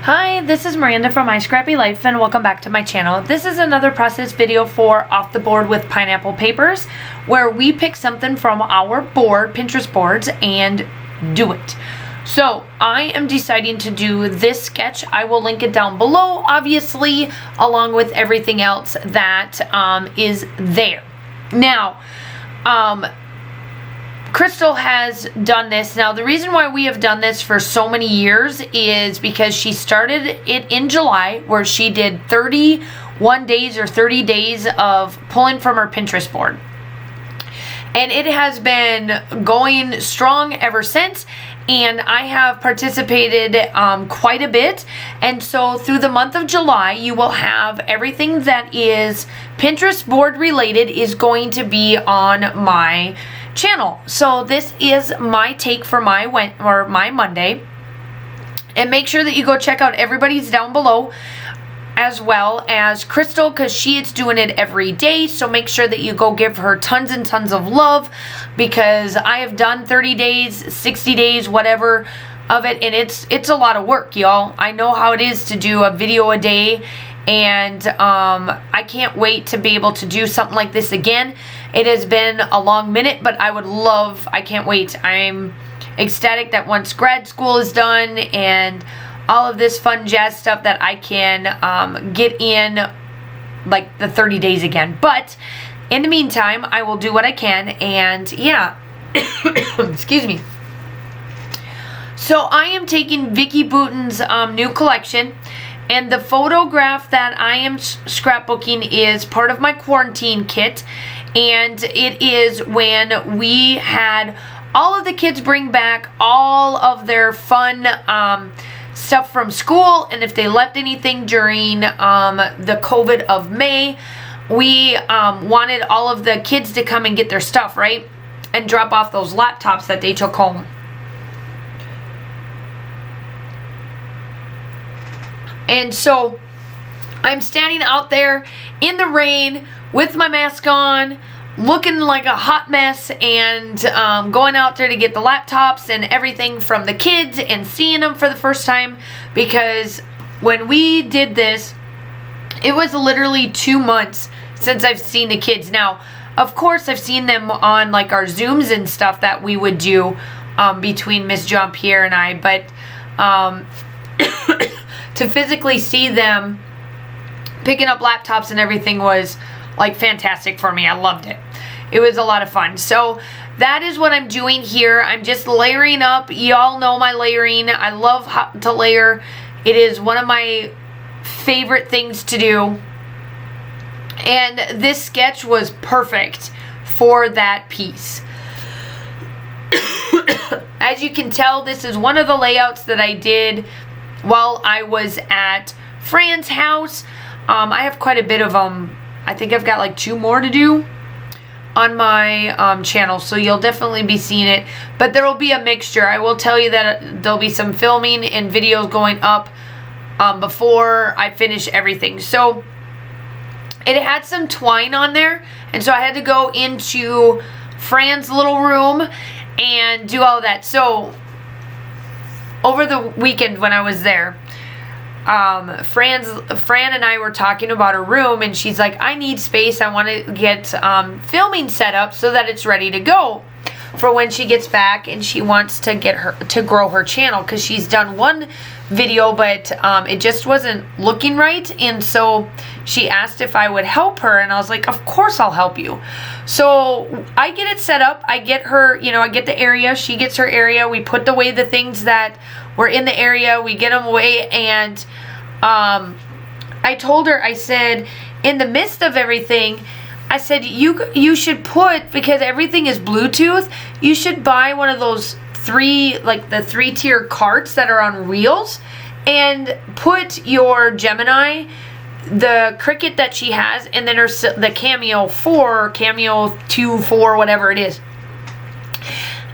Hi, this is Miranda from My Scrappy Life and welcome back to my channel. This is another process video for Off the Board with Pineapple Papers, where we pick something from our board, Pinterest boards, and do it. So I am deciding to do this sketch. I will link it down below, obviously, along with everything else that is there. Now, Crystal has done this. Now, the reason why we have done this for so many years is because she started it in July, where she did 31 days or 30 days of pulling from her Pinterest board. And it has been going strong ever since, and I have participated quite a bit. And so through the month of July, you will have everything that is Pinterest board related is going to be on my channel. So this is my take for my Monday. And make sure that you go check out everybody's down below, as well as Crystal, because she is doing it every day. So make sure that you go give her tons and tons of love, because I have done 30 days, 60 days, whatever of it, and it's a lot of work, y'all. I know how it is to do a video a day, and I can't wait to be able to do something like this again. It has been a long minute, but I can't wait. I'm ecstatic that once grad school is done and all of this fun jazz stuff, that I can get in like the 30 days again. But in the meantime, I will do what I can, and yeah, excuse me. So I am taking Vicki Bouton's new collection, and the photograph that I am scrapbooking is part of my quarantine kit, and it is when we had all of the kids bring back all of their fun stuff from school, and if they left anything during the COVID of May, we wanted all of the kids to come and get their stuff, right? And drop off those laptops that they took home. And so I'm standing out there in the rain with my mask on, looking like a hot mess, and going out there to get the laptops and everything from the kids and seeing them for the first time, because when we did this, it was literally 2 months since I've seen the kids. Now, of course, I've seen them on like our Zooms and stuff that we would do between Miss Jean-Pierre and I, but to physically see them picking up laptops and everything was like fantastic for me. I loved it. It was a lot of fun. So that is what I'm doing here. I'm just layering up. Y'all know my layering. I love to layer. It is one of my favorite things to do. And this sketch was perfect for that piece. As you can tell, this is one of the layouts that I did while I was at Fran's house. I have quite a bit of them. I think I've got like 2 more to do on my channel, so you'll definitely be seeing it, but there will be a mixture. I will tell you that there'll be some filming and videos going up before I finish everything. So it had some twine on there, and so I had to go into Fran's little room and do all of that. So over the weekend when I was there, Fran and I were talking about her room, and she's like, I need space. I want to get filming set up so that it's ready to go for when she gets back, and she wants to get her to grow her channel, because she's done one video, but it just wasn't looking right. And so she asked if I would help her, and I was like, of course I'll help you. So I get it set up. I get her, I get the area, she gets her area. We put away the things that were in the area, we get them away, and I told her, I said, in the midst of everything, I said, you should put, because everything is Bluetooth, you should buy one of those 3-tier carts that are on reels, and put your Gemini, the Cricut that she has, and then the Cameo 4, Cameo 2, 4, whatever it is.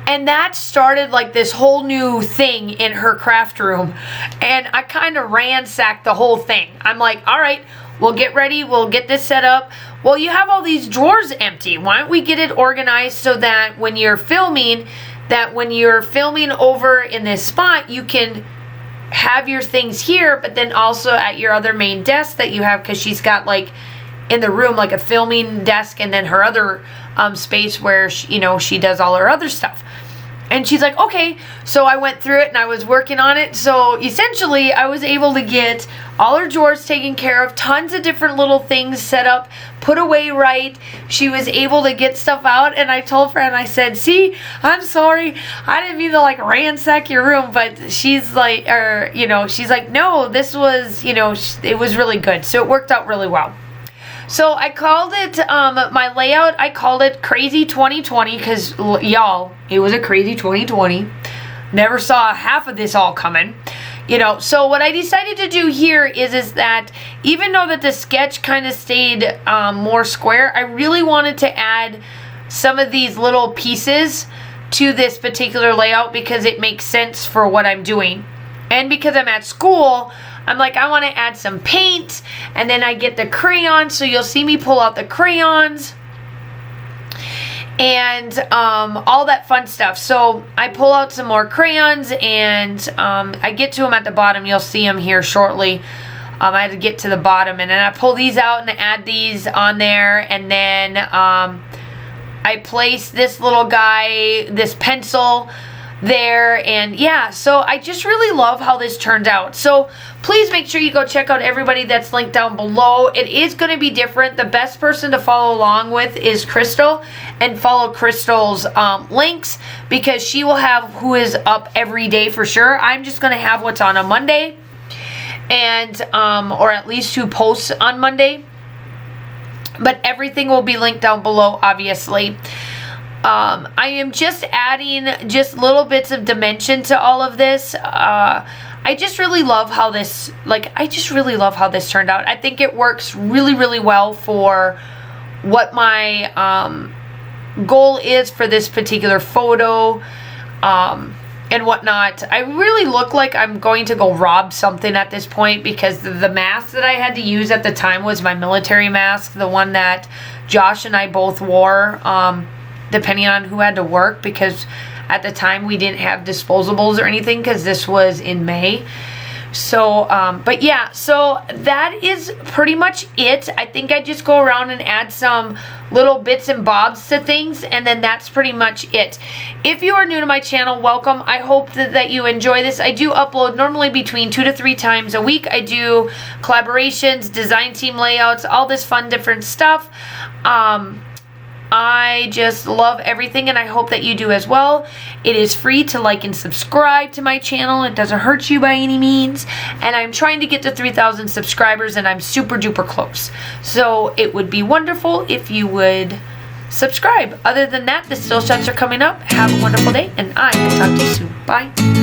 And that started like this whole new thing in her craft room. And I kind of ransacked the whole thing. I'm like, all right, we'll get ready. We'll get this set up. Well, you have all these drawers empty. Why don't we get it organized so that when you're filming over in this spot, you can have your things here, but then also at your other main desk that you have, because she's got like in the room like a filming desk and then her other space where she does all her other stuff. And she's like, okay. So I went through it and I was working on it. So essentially I was able to get all her drawers taken care of, tons of different little things set up, put away right. She was able to get stuff out, and I told Fran, I said, see, I'm sorry, I didn't mean to like ransack your room, but she's like, she's like, no, this was, it was really good. So it worked out really well. So I called it, my layout, I called it Crazy 2020, because, y'all, it was a crazy 2020. Never saw half of this all coming. So what I decided to do here is that even though that the sketch kind of stayed more square, I really wanted to add some of these little pieces to this particular layout because it makes sense for what I'm doing. And because I'm at school, I'm like, I want to add some paint, and then I get the crayons, so you'll see me pull out the crayons and all that fun stuff. So I pull out some more crayons, and I get to them at the bottom. You'll see them here shortly. I had to get to the bottom, and then I pull these out and add these on there, and then I place this little guy, this pencil there, and yeah, so I just really love how this turned out. So please make sure you go check out everybody that's linked down below. It is going to be different. The best person to follow along with is Crystal, and follow Crystal's links, because she will have who is up every day for sure. I'm just going to have what's on a Monday, and or at least who posts on Monday, but everything will be linked down below, obviously. I am just adding just little bits of dimension to all of this. I just really love how this, turned out. I think it works really, really well for what my goal is for this particular photo and whatnot. I really look like I'm going to go rob something at this point, because the mask that I had to use at the time was my military mask, the one that Josh and I both wore, depending on who had to work, because at the time we didn't have disposables or anything, because this was in May. So, but yeah, so that is pretty much it. I think I just go around and add some little bits and bobs to things, and then that's pretty much it. If you are new to my channel, welcome. I hope that you enjoy this. I do upload normally between 2 to 3 times a week. I do collaborations, design team layouts, all this fun different stuff. I just love everything, and I hope that you do as well. It is free to like and subscribe to my channel. It doesn't hurt you by any means. And I'm trying to get to 3,000 subscribers, and I'm super duper close. So it would be wonderful if you would subscribe. Other than that, the still shots are coming up. Have a wonderful day, and I will talk to you soon. Bye.